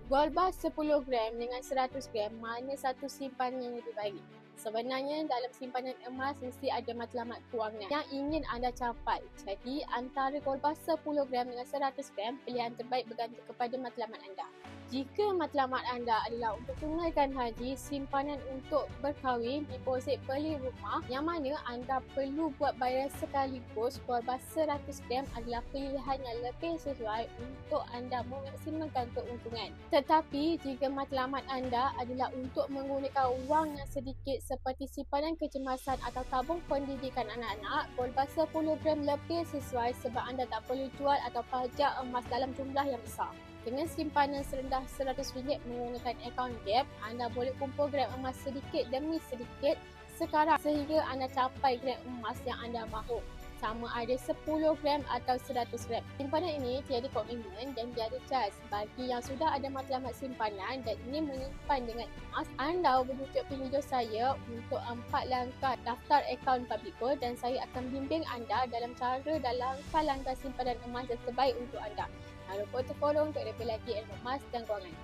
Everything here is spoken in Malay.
Gold bar 10 gram dengan 100 gram, mana satu simpanan yang lebih baik? Sebenarnya dalam simpanan emas mesti ada matlamat kewangan yang ingin anda capai. Jadi antara gold bar 10 gram dengan 100 gram, pilihan terbaik bergantung kepada matlamat anda. Jika matlamat anda adalah untuk tunaikan haji, simpanan untuk berkahwin, deposit beli rumah yang mana anda perlu buat bayaran sekaligus, gold bar 100 gram adalah pilihan yang lebih sesuai untuk anda memaksimalkan keuntungan. Tetapi jika matlamat anda adalah untuk menggunakan wang yang sedikit seperti simpanan kecemasan atau tabung pendidikan anak-anak, gold bar 10 gram lebih sesuai sebab anda tak perlu jual atau pajak emas dalam jumlah yang besar. Dengan simpanan serendah RM100 menggunakan akaun Gap, anda boleh kumpul gram emas sedikit demi sedikit sekarang sehingga anda capai gram emas yang anda mahu, sama ada 10 gram atau 100 gram. Simpanan ini tiada komitmen dan tiada cas. Bagi yang sudah ada matlamat simpanan dan ingin menyimpan dengan emas, anda merujuk video saya untuk 4 langkah daftar akaun Public Gold dan saya akan bimbing anda dalam cara dan langkah-langkah simpanan emas yang terbaik untuk anda. Jangan lupa untuk follow untuk lebih lagi ilmu emas dan kewangan.